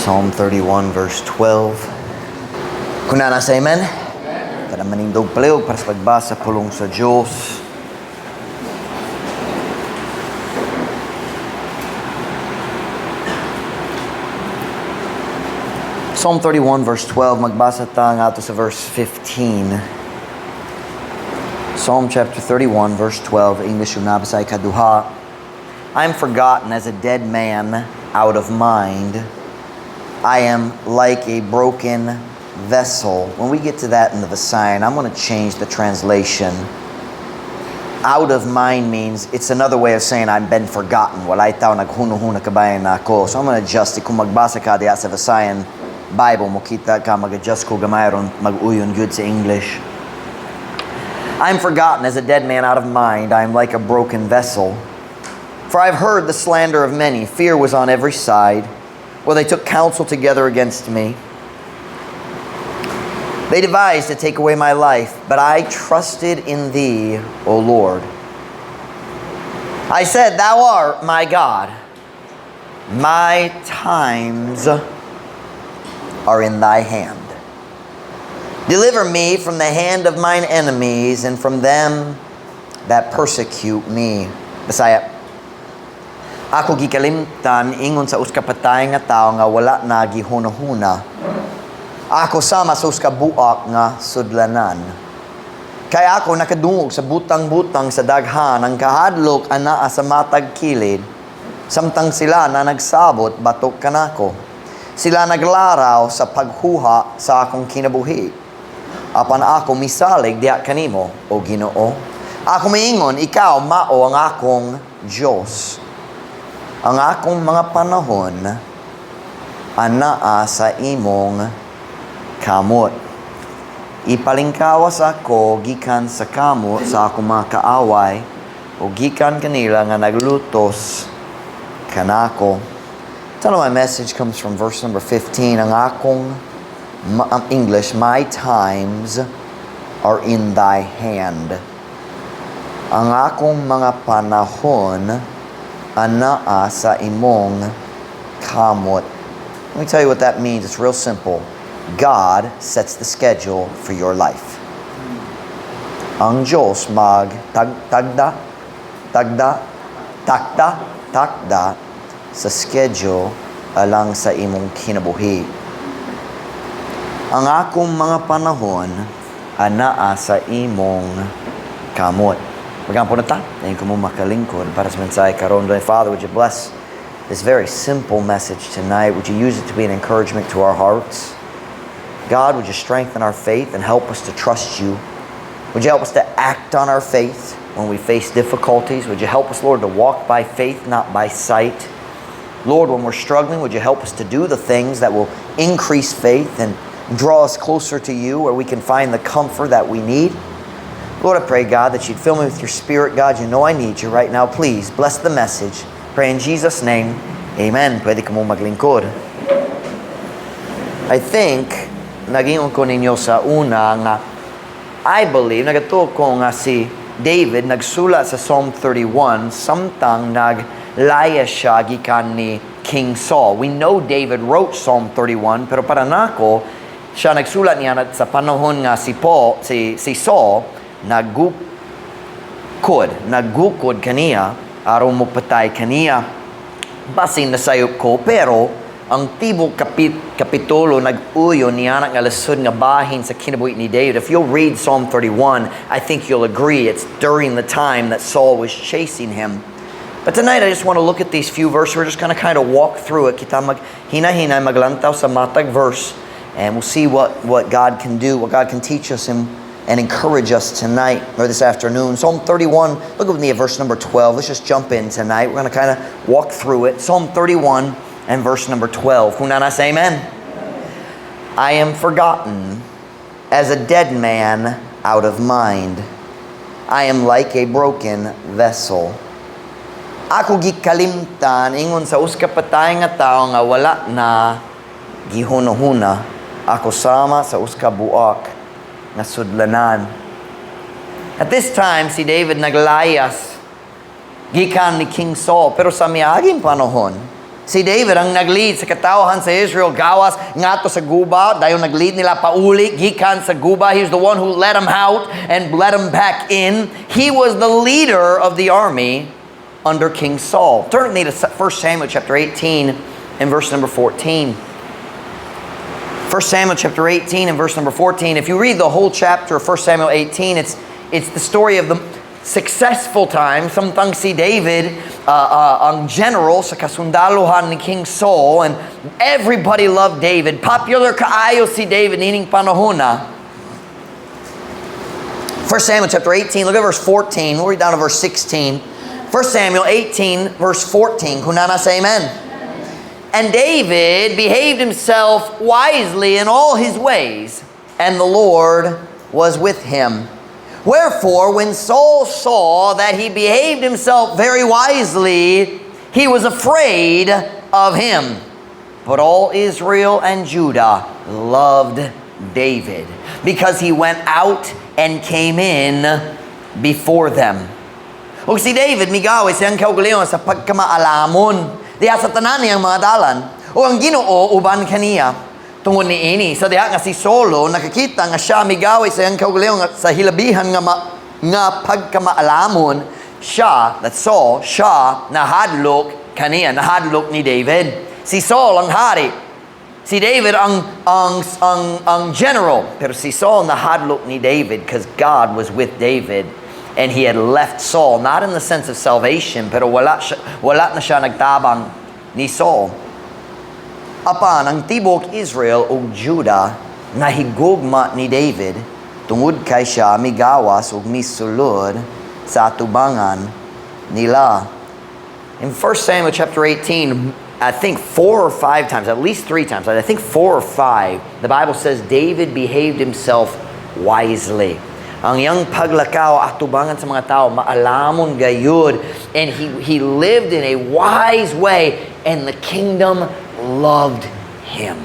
Psalm 31 verse 12. Kung na nasa amen? Kada manindog paliog para sa pagbasa pulong sa Diyos. Psalm 31 verse 12, magbasa ta nga ato sa verse 15. Psalm chapter 31 verse 12, English yung nabasa ay kaduha. I am forgotten as a dead man out of mind. I am like a broken vessel. When we get to that in the Visayan, I'm going to change the translation. Out of mind means, it's another way of saying I've been forgotten. Walay tao naghuno-huna kabayan na ako. So I'm going to adjust it. Kung magbasa ka diya sa Visayan Bible, mo kita ka mag-adjust ko gamay ron mag-uyon good sa English. I'm forgotten as a dead man out of mind. I am like a broken vessel. For I've heard the slander of many. Fear was on every side. Well, they took counsel together against me. They devised to take away my life, but I trusted in Thee, O Lord. I said, Thou art my God. My times are in Thy hand. Deliver me from the hand of mine enemies and from them that persecute me. Bisaya. Ako gikalimtan ingon sa uskapatay nga tao nga wala na gihunahuna. Ako sama sa uskabuak nga sudlanan. Kaya ako nakadungog sa butang-butang sa daghan ang kahadlok anaa sa matag kilid. Samtang sila na nagsabot batok kanako. Sila naglaraw sa paghuha sa akong kinabuhi. Apan ako misalig diha kanimo, O Ginoo. Ako miingon, ikaw mao ang akong Diyos. Ang akong mga panahon anaa sa imong kamot. Ipalingkawas ako gikan sa kamot sa akong mga kaaway o gikan kanila nga naglutos kanako. Tell my message comes from verse number 15. Ang akong English, my times are in Thy hand. Ang akong mga panahon anaa sa imong kamot. Let me tell you what that means. It's real simple. God sets the schedule for your life. Ang Diyos takda sa schedule alang sa imong kinabuhi. Ang akong mga panahon anaa sa imong kamot. Magkampo na ta. Thank you mo makalingkod para sa mensahe karon. Father, would you bless this very simple message tonight? Would you use it to be an encouragement to our hearts? God, would you strengthen our faith and help us to trust you? Would you help us to act on our faith when we face difficulties? Would you help us, Lord, to walk by faith, not by sight? Lord, when we're struggling, would you help us to do the things that will increase faith and draw us closer to you, where we can find the comfort that we need? Lord, I pray, God, that you'd fill me with your Spirit. God, you know I need you right now. Please, bless the message. Pray in Jesus' name. Amen. Pwede ka mo maglingkod. I think, naging ko ninyo sa una nga, I believe, nagatuo ko nga si David, nagsulat sa Psalm 31, samtang naglaya siya gikan ni King Saul. We know David wrote Psalm 31, pero para nako, siya nagsulat niya sa panahon nga si Saul, nagukod kaniya, araw mo patay kaniya. Basin na sayop ko, pero ang tibok kapitulo nag-uyo niya nga lasod nga bahin sa kinabuhi ni David. If you'll read Psalm 31, I think you'll agree it's during the time that Saul was chasing him. But tonight, I just want to look at these few verses. We're just going to kind of walk through it. Kita hina-hina, maglantaw sa matag verse. And we'll see what God can do, what God can teach us and encourage us tonight or this afternoon. Psalm 31, look with me at verse number 12. Let's just jump in tonight. We're going to kind of walk through it. Psalm 31 and verse number 12. Kung na say amen. I am forgotten as a dead man out of mind. I am like a broken vessel. Ako gikalimtan ingon sa uskapatay nga tao nga wala na gihunahuna. Ako sama sa uskabuak nga sudlanan. At this time, si David naglayas gikan ni King Saul. Pero sa miaging panahon, Si David ang nag-lead sa katawhan sa Israel, gawas ngato sa guba, dayon nag-lead nila pauli, gikan sa guba. He was the one who let them out and let them back in. He was the leader of the army under King Saul. Turn with me to 1 Samuel chapter 18 and verse number 14. 1 Samuel chapter 18 and verse number 14. If you read the whole chapter of 1 Samuel 18, it's the story of the successful time. Samtang si David, ang general sa kasundaluhan ni King Saul, and everybody loved David. Popular kaayo si David nining panahon na. 1 Samuel chapter 18, look at verse 14. We'll read down to verse 16. 1 Samuel 18, verse 14. Kunana say amen. And David behaved himself wisely in all his ways, and the Lord was with him. Wherefore, when Saul saw that he behaved himself very wisely, he was afraid of him. But all Israel and Judah loved David, because he went out and came in before them. O si David, migawi siyang kaugalingon sa pagkamaalamon diha sa tanan niyang mga dalan. O ang Ginoo uban kaniya tungod niini. Sa diha nga si Solo nakakita nga siya migawi siyang kaugalingon sa hilabihan nga pagkamaalamon siya, that Saul, siya nahadlok kaniya, nahadlok ni David. Si Saul ang hari. Si David ang general. Pero si Saul nahadlok ni David because God was with David. And he had left Saul, not in the sense of salvation, pero wala na siya nagtabang ni Saul. Apan, ang tibok Israel o Judah, nahigugma ni David, tungod kay siya migawas o misulod sa atubangan nila. In 1 Samuel chapter 18, I think 4 or 5 times, at least 3 times, I think 4 or 5, the Bible says David behaved himself wisely. Ang iyang paglakaw, atubangan sa mga tao, maalamon gayud. And he lived in a wise way, and the kingdom loved him.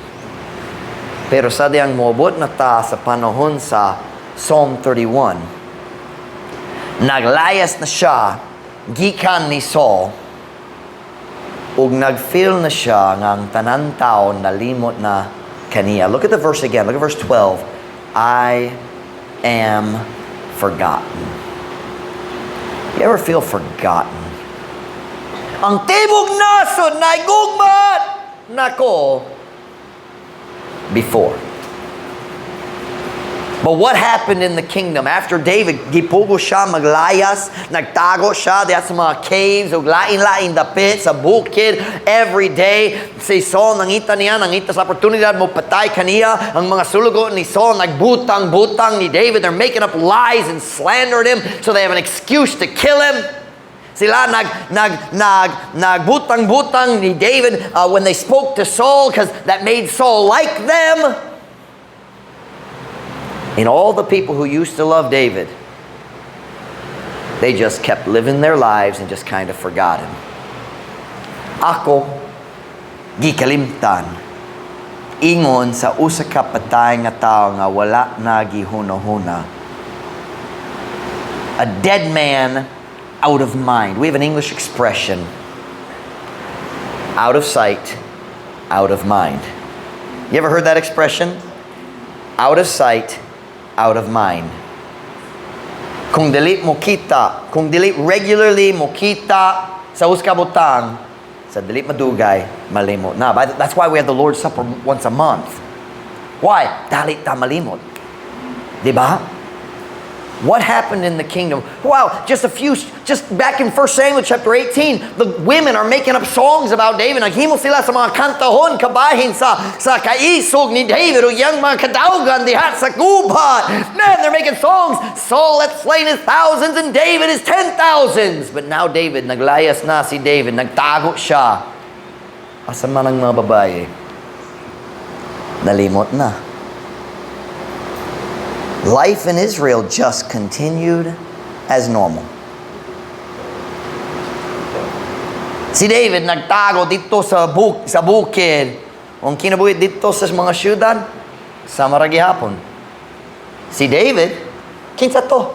Pero sa diyang moabot na ta sa panahon sa Psalm 31, naglayas na siya, gikan ni Saul, ug nagfeel na siya nga ang tanan tao nalimot na kaniya. Look at the verse again. Look at verse 12. I am forgotten. You ever feel forgotten? Ang tibok nasod na igugmat nako before. But what happened in the kingdom after David gipugo siya maglayas, nagtago siya diya sa mga caves ug lain-lain dapit sa bukid every day. Si Saul nangita sa oportunidad mo patay kaniya. Ang mga sulugo ni Saul nagbutang-butang ni David. They're making up lies and slandered him so they have an excuse to kill him. Sila nagbutang-butang ni David when they spoke to Saul because that made Saul like them. And all the people who used to love David, they just kept living their lives and just kind of forgot him. Ako, gikalimtan, ingon sa usa ka patay nga tao nga wala na gihuna-huna. A dead man out of mind. We have an English expression. Out of sight, out of mind. You ever heard that expression? Out of sight, out of mind. Kung dili mo kita, kung dili regularly mo kita sa uskabutang, sa dili madugay, malimot na. That's why we have the Lord's Supper once a month. Why? Dali ta malimot. Diba? What happened in the kingdom? Wow, just back in 1 Samuel chapter 18, the women are making up songs about David. Naghimo sila sa mga kantahon, kabahin sa kaisog ni David o yang mga kadaugan dihat sa gubat. Man, they're making songs. Saul hath slain his thousands and David his 10,000s. But now David, naglayas na si David, nagtago siya. Asa man ang mga babae? Nalimot na. Life in Israel just continued as normal. Si David nagtago dito sa bukid. Ang kinabuhi dito sa mga syudad, sa maragihapon. Si David, kinsa to?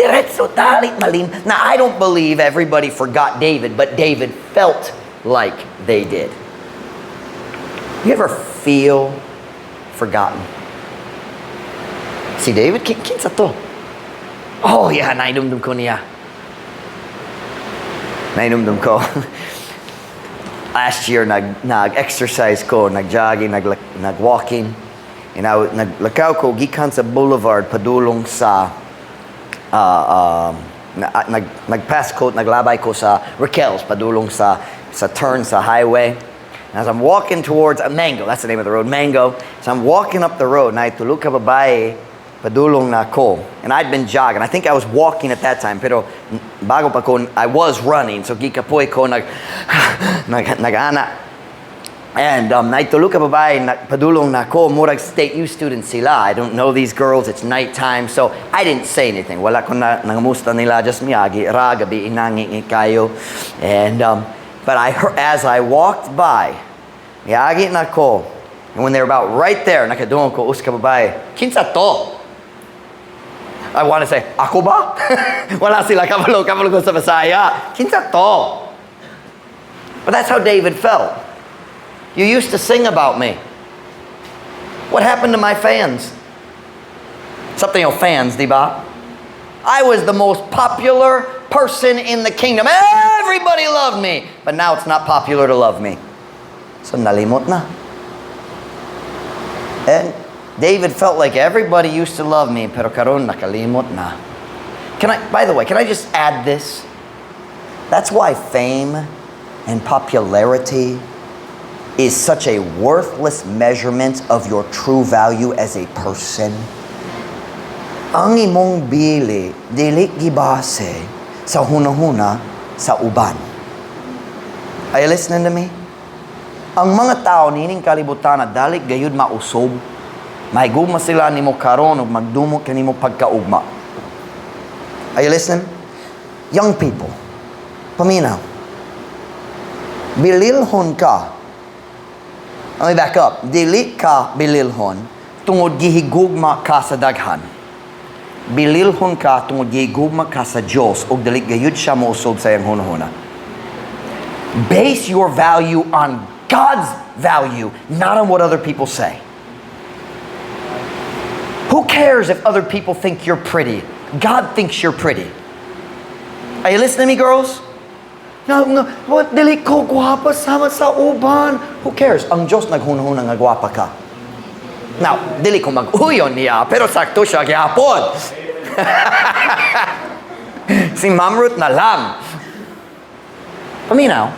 Diretso dalit malin. Now, I don't believe everybody forgot David, but David felt like they did. You ever feel forgotten? Si David, kinsa to? Oh yeah, nainumdum ko niya. Nainumdum ko. Last year, nag-exercise ko, nag-jogging, nag-walking. Naglakaw ko, gikan sa boulevard, padulong sa, nag-pass ko, naglabay ko sa Raquel's, padulong sa turn sa highway. As I'm walking towards Mango, that's the name of the road, Mango. So I'm walking up the road, na itulog ka babae, padulong na ko. And I'd been jogging. I think I was walking at that time, pero bago pa ko, I was running. So gikapoy ko, nag-ana. And naitulog ka babae, padulong na ko, murag State U students sila. I don't know these girls, it's nighttime. So I didn't say anything. Wala ko nangamusta nila, just miyagi, gabi, inangi kayo. And, but I heard, as I walked by, miyagi na ko, and when they were about right there, nakadungo ko, uska babae, kinsa to? I want to say, ako ba? Wala sila, kabalo ko sa Bisaya. Kinsa to? But that's how David felt. You used to sing about me. What happened to my fans? Something of fans, di ba? I was the most popular person in the kingdom. Everybody loved me. But now it's not popular to love me. So nalimot na. And David felt like everybody used to love me, pero karon nakalimot na. By the way, can I just add this? That's why fame and popularity is such a worthless measurement of your true value as a person. Ang imong bili, dili gibase sa hunahuna sa uban. Are you listening to me? Ang mga tao nining kalibutan na dali gayud mausob, mahigugma sila nimo karon ug magdumot kanimo pagkaugma. Are you listening? Young people, paminaw. Bililhon ka. Let me back up. Dili ka bililhon tungod gihigugma ka sa daghan. Bililhon ka tungod gihigugma ka sa Dios ug dili gayud siya mausob sa iyang hunahuna. Base your value on God's value, not on what other people say. Who cares if other people think you're pretty? God thinks you're pretty. Are you listening to me, girls? No, what dili ko gwapa sama sa uban? Who cares? Ang Diyos naghunahuna nga gwapa ka. Now, dili ko mag-uyon niya, pero sakto siya gyapon. Si Ma'am Ruth na lang. Paminaw.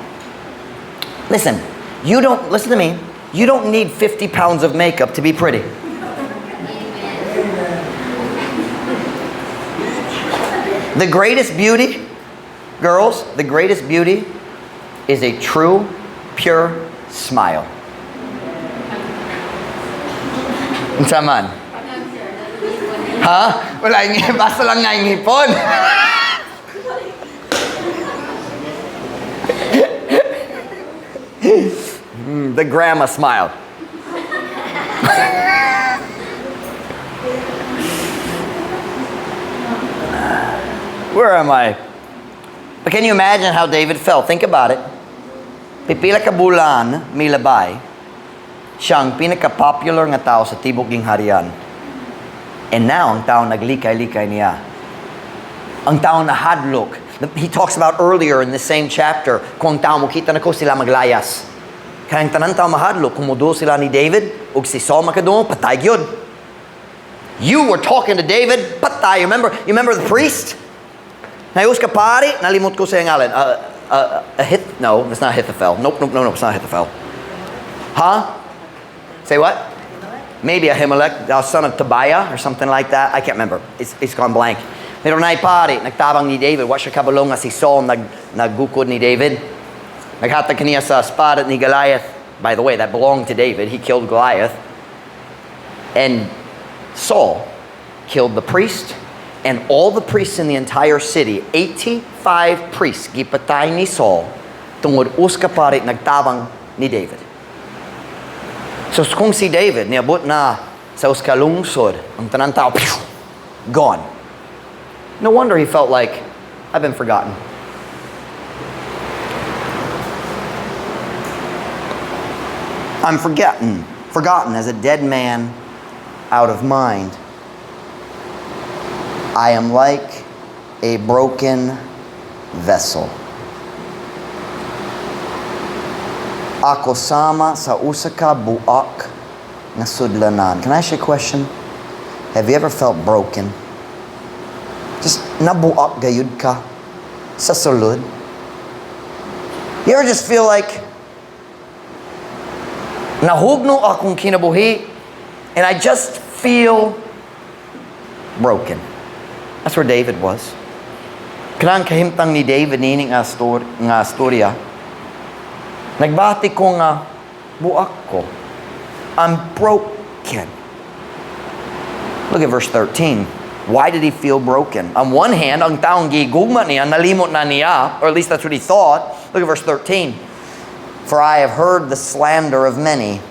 Listen to me. You don't need 50 pounds of makeup to be pretty. The greatest beauty, girls, the greatest beauty is a true, pure smile. Unsa man? Ha? Wala nga, basta lang nga ngipon. The grandma smile. Where am I? But can you imagine how David felt? Think about it. Pipila ka bulan, milabay, siyang pinaka-popular nga tao sa tibok ging harian. And now, ang tao naglikay-likay niya. Ang tao na hadlok. He talks about earlier in the same chapter, kung ang tao mukita na ko sila maglayas. Kaya ang tanan tao mahadlok, kumudo sila ni David, ug si Saul makadungo, patay gyud. You were talking to David, patay. You remember the priest? Nayos ka pari, nalimot ko sa yung ngalan. No, it's not Ahithophel. Nope, it's not Ahithophel. Huh? Say what? Maybe Ahimelech, the son of Tobiah or something like that. I can't remember. It's gone blank. Pero naipari, nagtabang ni David. Wa siya kabalong nga si Saul naggukod ni David. Naghatag kaniya sa espada ni Goliath. By the way, that belonged to David. He killed Goliath. And Saul killed the priest and all the priests in the entire city. 85 priests gipatay ni Saul tungod uska pari nagtabang ni David. So kung si David niabot na sa uskalungsod, ang tanan tao, gone. No wonder he felt like, I've been forgotten. I'm forgotten as a dead man out of mind. I am like a broken vessel. Ako sama sa usa ka buak nga sudlanan. Can I ask you a question? Have you ever felt broken? Just nabuak gayud ka sa sulod? You ever just feel like nahugno akong kinabuhi and I just feel broken? That's where David was. Kanang kahimtang ni David nining nga storya. Nagbati ko nga buak ko. I'm broken. Look at verse 13. Why did he feel broken? On one hand, ang taong gigugma niya, nalimot na niya, or at least that's what he thought. Look at verse 13. For I have heard the slander of many.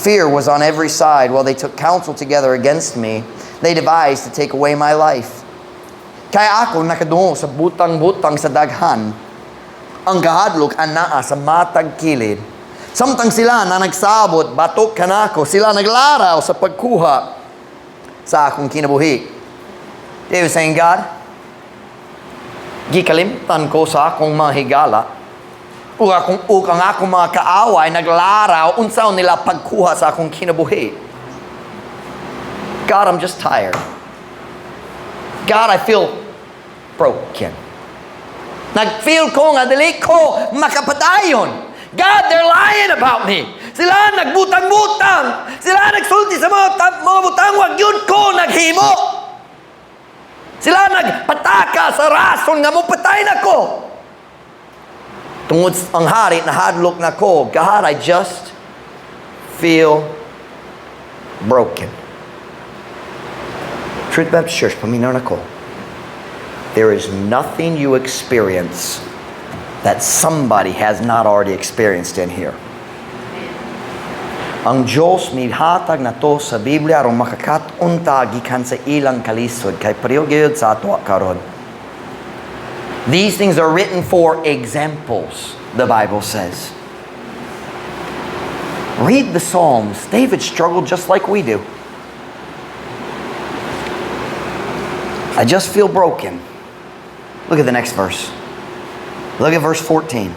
Fear was on every side while they took counsel together against me. They devised to take away my life. Kaya ako nakadungo sa butang-butang sa daghan. Ang kahadlok anaa sa matag kilid. Samtang sila na nagsabot, batok kanako, sila naglaraw sa pagkuha sa akong kinabuhi. David saying, God, gikalimtan ko sa akong mga higala. Ukang akong mga kaaway naglaraw unsaon nila pagkuha sa akong kinabuhi. God, I'm just tired. God, I feel broken. Nag-feel ko nga dili ko makapadayon. God, they're lying about me. Sila nagbutang-butang. Sila nagsulti sa mga butang. Wag yun ko naghimo. Sila nagpataka sa rason nga mo patay na ko. Tungod ang hari na hadlok na ko. God, I just feel broken. Truth Baptist Church, paminaw na ko. There is nothing you experience that somebody has not already experienced in here. Ang Diyos mihatag na to sa Biblia aron makakatunta gikan sa ilang kalisod kay pareho gyud sa ato karon. These things are written for examples, the Bible says. Read the Psalms. David struggled just like we do. I just feel broken. Look at the next verse. Look at verse 14.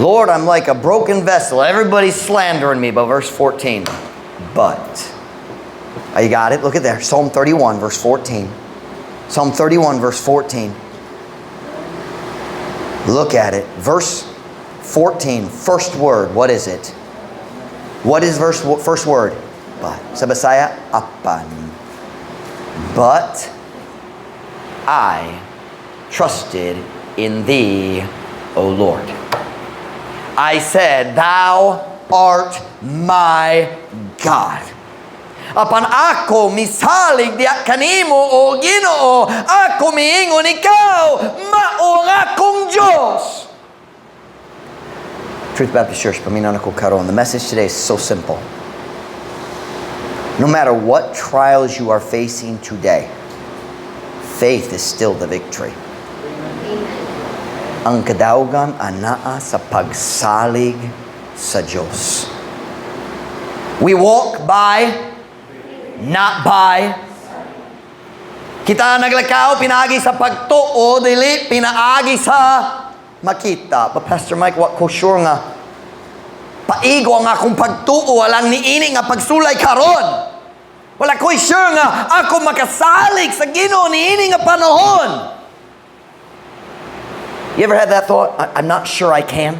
Lord, I'm like a broken vessel. Everybody's slandering me. But verse 14. But. Oh, you got it? Look at there. Psalm 31, verse 14. Psalm 31, verse 14. Look at it. Verse 14. First word. What is it? What is first word? But. Sa Bisaya, apan. But I trusted in thee, O Lord. I said, Thou art my God. Apan ako misalig diya kanimo o Ginoo, ako miingon ikaw, mao nga akong Diyos. Truth Baptist Church, paminaw na ko karon. The message today is so simple. No matter what trials you are facing today, faith is still the victory. Ang kadaugan anaa sa pagsalig sa Diyos. We walk by, not by. Kita naglakaw, pinaagi sa pagtuo, dili pinaagi sa makita. But Pastor Mike, what ko sure nga, paigo ang akong pagtuo, walang niini nga pagsulay karon. Wala ko'y sure nga ako makasalig sa Ginoo niini nga panahon. You ever had that thought? I'm not sure I can.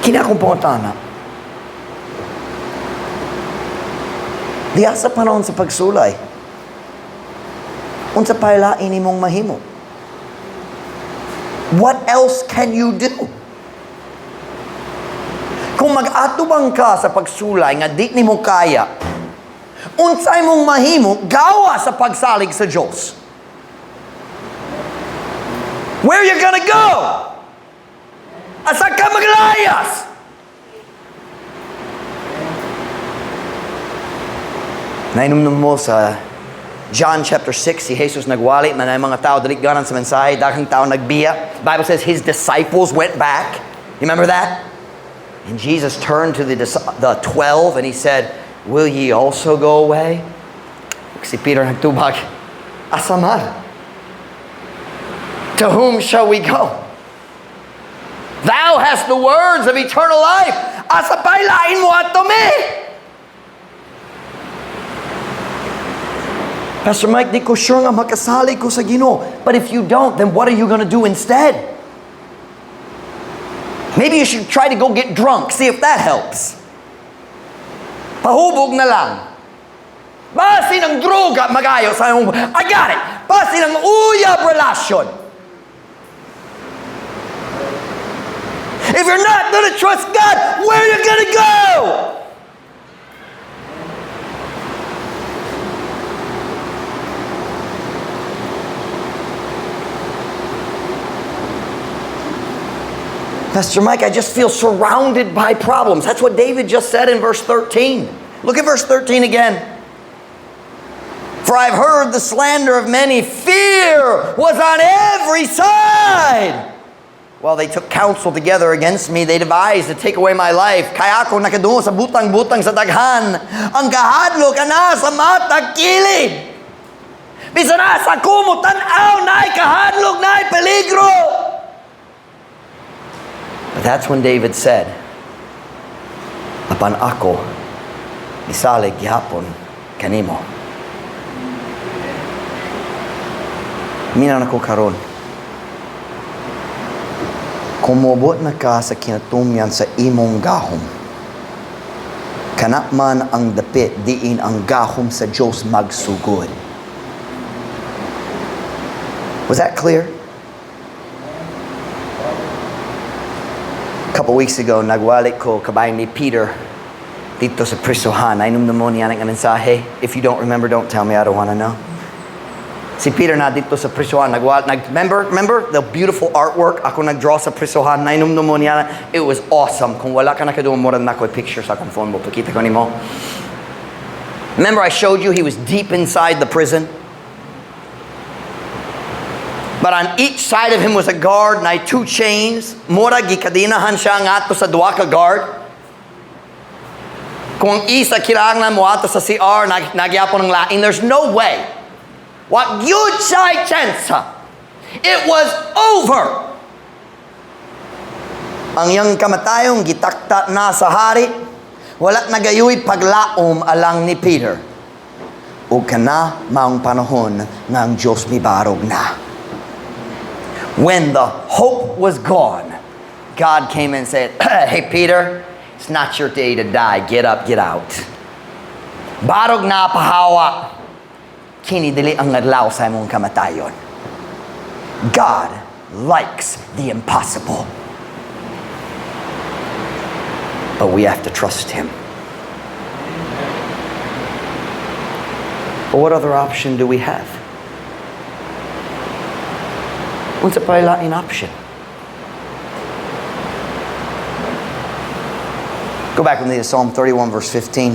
Kina akong pangutana. Diya sa panahon sa pagsulay, unsa pailain imong mahimo? What else can you do? Kung mag-atubang ka sa pagsulay nga di nimo kaya, unsay mong mahimo gawa sa pagsalig sa Diyos? Where you gonna go? Asa ka maglayas? Nainumnum mo sa John chapter 6, si Jesus nagwali, man ay mga tao daligganan sa mensahe, daghang tao nagbiya. Bible says his disciples went back. You remember that? And Jesus turned to the 12 and he said, will ye also go away? Si Peter nagtubag, asa man? To whom shall we go? Thou hast the words of eternal life. Asa pa'y lain mo ato me? Pastor Mike, di ko sure nga makasali ko sa Ginoo. But if you don't, then what are you going to do instead? Maybe you should try to go get drunk. See if that helps. Pahubog na lang. Basi ng droga, magayo sa iyong, I got it. Basi ng uyab relasyon. If you're not going to trust God, where are you going to go? Pastor Mike, I just feel surrounded by problems. That's what David just said in verse 13. Look at verse 13 again. For I've heard the slander of many. Fear was on every side. Well, they took counsel together against me. They devised to take away my life. Kaya ako nakadungo sa butang-butang sa daghan. Ang kahadlo ka na sa matag kilid. Bisa na sa kumutan-aw na'y kahadlog na'y peligro. But that's when David said, apan ako, isalig gihapon kanimo. Minan ako karon. Kumobot na ka sa kinatumyan sa imong gahom. Kana man ang dapit diin ang gahom sa Diyos magsugod. Was that clear? A couple weeks ago, nagwalik ko kabayan ni Peter dito sa prisuhan. Nainom na mo niya ng mensahe. If you don't remember, don't tell me. I don't want to know. Si Peter na dito sa prisuhan. Remember the beautiful artwork? Ako nag-draw sa prisuhan. Nainom na mo niya. It was awesome. Kung wala ka nakaduwa mo rin ako picture sa akong phone mo. Pakita ko ni mo. Remember I showed you he was deep inside the prison? But on each side of him was a guard na 2 chains. Mura gikadinahan siya nga ato sa duwa ka guard. Kung isa kinahanglan mo ato sa CR, nagyapon ng laing. There's no way. What huge side chance. It was over. Ang iyang kamatayong gitakta na sa hari. Wala nagayoy paglaom alang ni Peter. O kana maong panahon nga ang Diyos mibarog na. When the hope was gone, God came and said, hey Peter, it's not your day to die. Get up, get out. Barog na pahawa. Kini dili ang adlaw sa imong kamatayon. God likes the impossible. But we have to trust Him. But what other option do we have? Unsa pa lain option? Go back with me to Psalm 31 verse 15.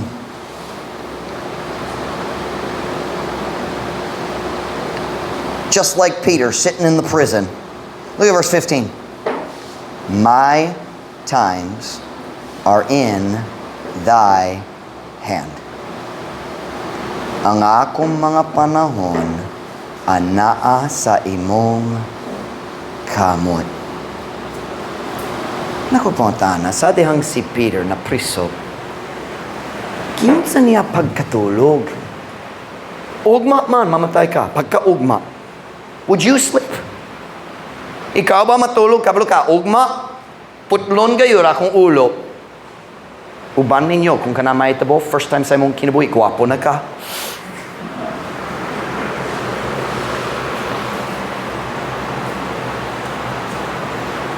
Just like Peter sitting in the prison. Look at verse 15. My times are in thy hand. Ang akong mga panahon anaa sa imong kamot. Naku pangtana, sa dihang si Peter na priso, kinsa niya pagkatulog? Ugma man, mamatay ka. Pagka-ugma, would you sleep? Ikaw ba matulog kabalo ka? Ugma, putlon kayo ra kung ulo. Uban ninyo, kung ka na mahitabo, first time sa imong kinabuhi, gwapo na ka.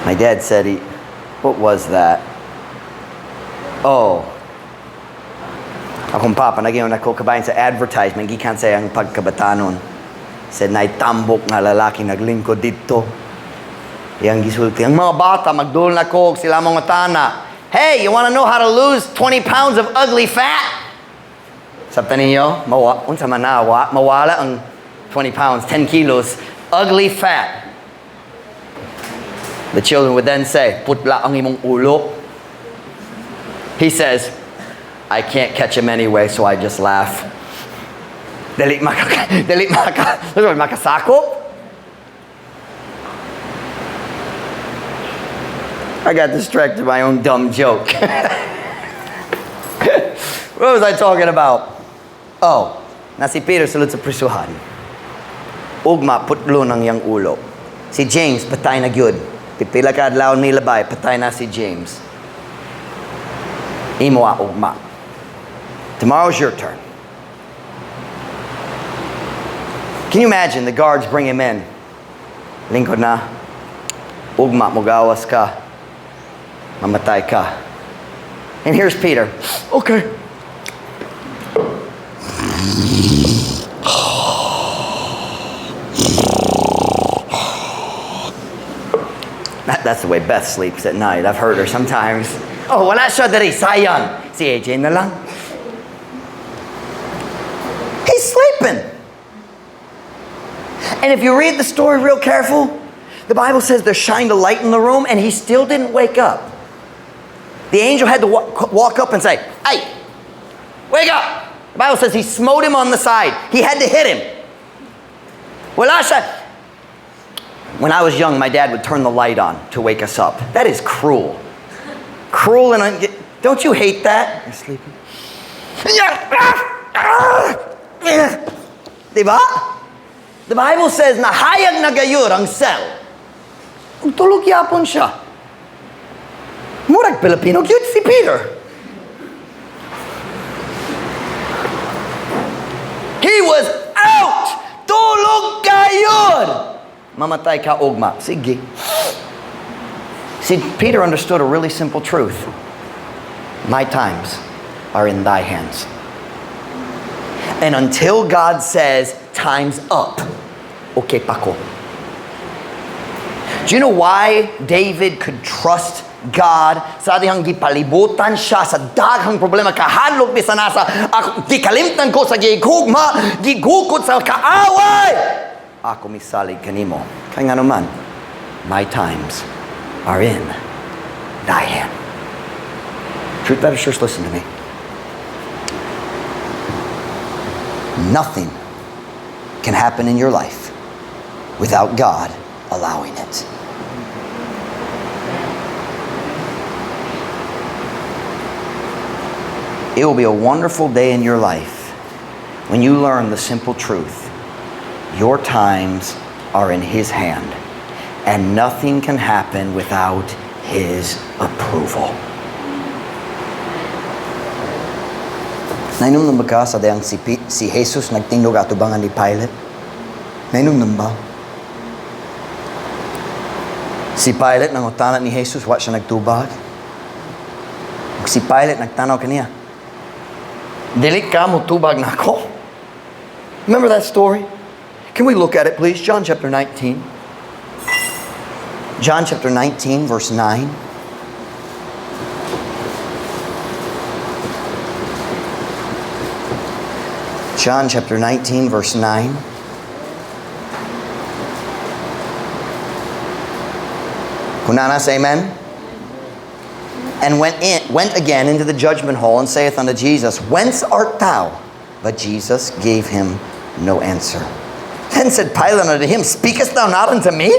My dad said what was that? Oh. Akong papa, nagyon ako kabayan sa advertisement, gikan sa ang pagkabatanon. Said, naitambok nga lalaki naglingkod dito. Yang gisulti, ang mga bata, magdul na ko, sila mga tana. Hey, you want to know how to lose 20 pounds of ugly fat? Sabta ninyo, unsa man mawala ang 20 pounds, 10 kilos, ugly fat. The children would then say, putla ang imong ulo. He says, I can't catch him anyway, so I just laugh. Dali makasakop. I got distracted by my own dumb joke. What was I talking about? Oh, na si Peter sulod sa prisuhan. Ugma putlo ng yang ulo. Si James patay na gyud. Pipila ka adlaw ni labay, patay na si James. Imo a ugma. Tomorrow's your turn. Can you imagine the guards bring him in? Lingkod na. Ugma, mugawas ka. Mamatay ka. And here's Peter. Okay. That's the way Beth sleeps at night. I've heard her sometimes. Oh, wala siya dari, sayang. Si AJ na lang. He's sleeping. And if you read the story real careful, the Bible says there shined a light in the room and he still didn't wake up. The angel had to walk up and say, hey, wake up. The Bible says he smote him on the side. He had to hit him. Wala siya. When I was young, my dad would turn the light on to wake us up. That is cruel. Cruel and don't you hate that? You're sleeping. Diba? The Bible says nahayag na gayud ang cell. Kung tulog yapon siya. Murag Pilipino gyud si Peter. He was out. Tulog gayud. Mamatay ka ugma. Sige. See, Peter understood a really simple truth. My times are in thy hands. And until God says, time's up, okay pako. Do you know why David could trust God? Sa dihang gipalibutan siya sa daghang problema, kahadlok bisan nasa ako gikalimtan ko sa gigugma, gigukod sa kaaway. Ako misalig kanimo. Kaya nga naman, my times are in thy hand. Truth better church, listen to me. Nothing can happen in your life without God allowing it. It will be a wonderful day in your life when you learn the simple truth. Your times are in His hand, and nothing can happen without His approval. Nainom ba ka sa dayang si Jesus nagtindog atubangan ni Pilate? Nainom ba? Si Pilate nangutana ni Jesus, wa siya nagtubag. Si Pilate nagtanaw kaniya, dili ka mo tubag na ako. Remember that story? Can we look at it, please? John chapter 19. John chapter 19, verse 9. John chapter 19, verse 9. Kunana, say amen. And went again into the judgment hall and saith unto Jesus, Whence art thou? But Jesus gave him no answer. Then said Pilate unto him, Speakest thou not unto me?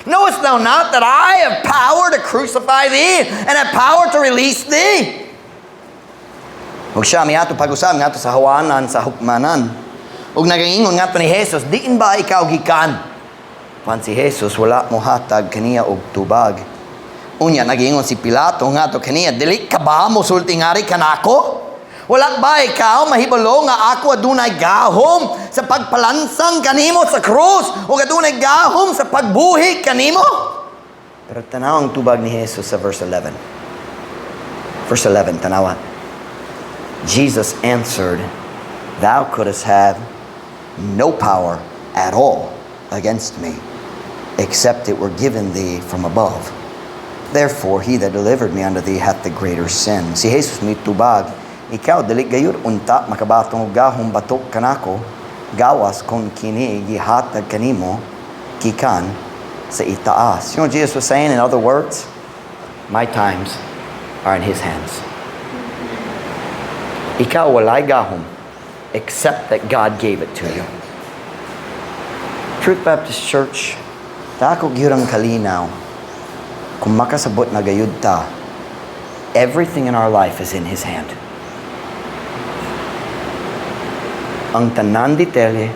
Knowest thou not that I have power to crucify thee, and have power to release thee? Ug siya miato pag-usab ngadto sa hawanan sa hukmanan. Ug nagaingon ngadto ni Jesus, Diin ba ikaw gikan? Pan si Jesus wala mo hatag kaniya og tubag. Unya nagingon si Pilato ngadto kaniya, Dili ka ba mosulti ngari kanako? Wala ba ikaw mahibalo nga ako adunay gahom sa pagpalansang kanimo sa krus o adunay gahom sa pagbuhi kanimo? Pero tanaw ang tubag ni Jesus sa verse 11. Verse 11, tanawa. Jesus answered, Thou couldst have no power at all against me, except it were given thee from above. Therefore he that delivered me unto thee hath the greater sin. Si Jesus may tubag ikaw dili gayud unta makabatong og gahong batok kanako, gawas kon kini gihatag kanimo gikan sa itaas. You know what Jesus was saying in other words? My times are in His hands. Ikaw walay gahom except that God gave it to you. Truth Baptist Church, dako gyud ang kalinaw. Kung makasabot na gayud ta, everything in our life is in His hand. Ang tanan detalye,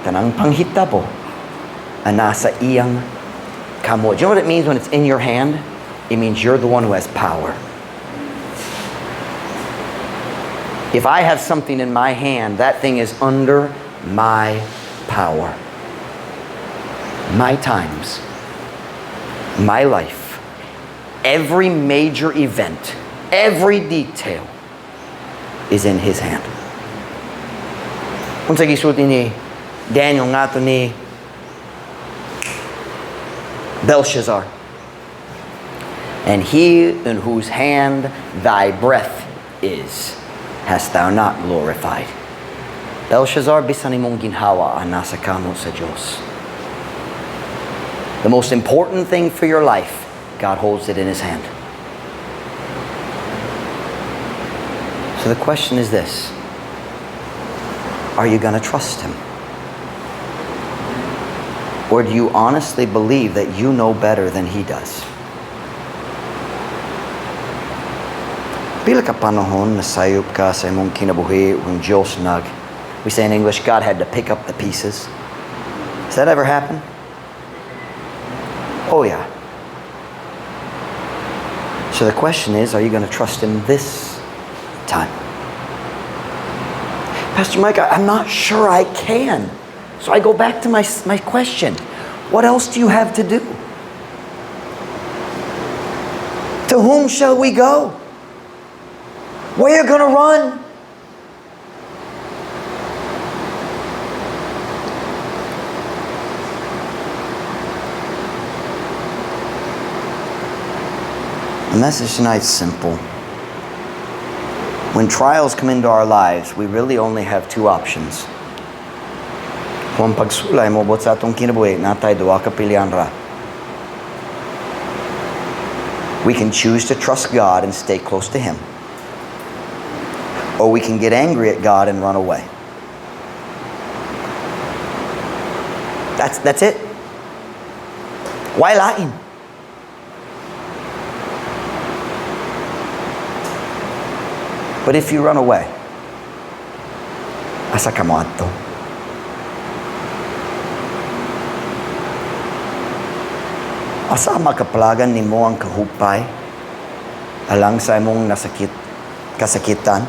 tanang panghitabo, nasa iyang kamot. Do you know what it means when it's in your hand? It means you're the one who has power. If I have something in my hand, that thing is under my power. My times, my life, every major event, every detail is in His hand. Kung sa gisulti ni Daniel nga to ni Belshazzar, and he in whose hand thy breath is, hast thou not glorified. Belshazzar, bisan imong ginhawa ang nasa kamot sa Diyos. The most important thing for your life, God holds it in His hand. So the question is this: are you going to trust Him? Or do you honestly believe that you know better than He does? Pila ka panahon nasayop ka sa imong kinabuhi when Diyos we say in English, God had to pick up the pieces. Has that ever happened? Oh yeah. So the question is, are you going to trust Him this time? Pastor Mike, I'm not sure I can. So I go back to my question. What else do you have to do? To whom shall we go? Where are you going to run? The message tonight is simple. When trials come into our lives, we really only have two options. Kung pagsulay mo bot sa atong kinabuhi, natay duwa ka pilihan ra. We can choose to trust God and stay close to Him. Or we can get angry at God and run away. That's it. Why lain? But if you run away, asa ka mo adto? Asa makaplagan nimo ang kahupay alang sa imong kasakitan?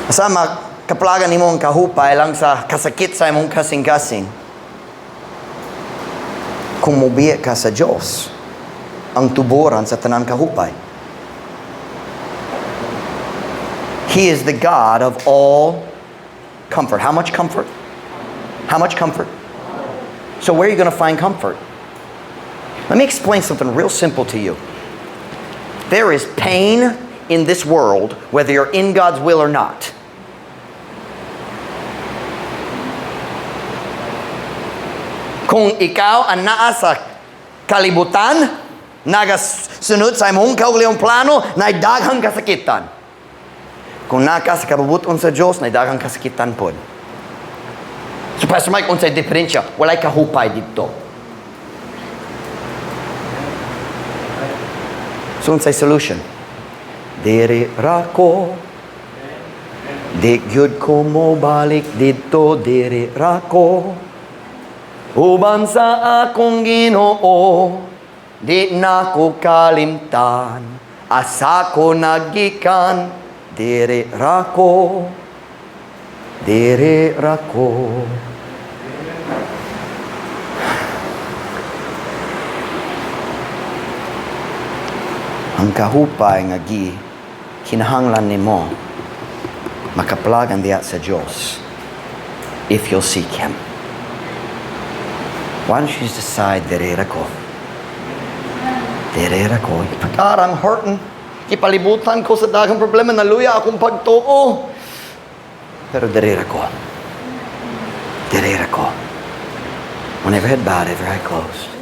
Asa makaplagan nimo ang kahupay alang sa kasakit sa imong kasing-kasing? Kung mubiya ka sa Diyos, ang tuburan sa tanan kahupay. He is the God of all comfort. How much comfort? How much comfort? So where are you going to find comfort? Let me explain something real simple to you. There is pain in this world, whether you're in God's will or not. Kung ikaw ang naa sa kalibutan, nagasunod sa imong kaugalingong plano, na daghang kasakitan. Kung naka sa kabubuton sa Diyos, na daghang kasakitan pod. So Pastor Mike, unsay diferensya? Walay kahupay dito. So unsay solution? Diri rako, di gyud ko mo balik dito, diri rako. Uban sa akong Ginoo, di na ko kalimtan, asa ko nagikan. Dere rako, dere rako. Ang kahupay nga kinahanglan nimo makaplagan diya sa Diyos if you'll seek Him. Why don't you just decide, dere rako? Dere rako. I'm hurting. Kipalibutan ko sa daghang problema, naluya akong pagtuo. Pero darira ko. Whenever head bowed, every eye closed.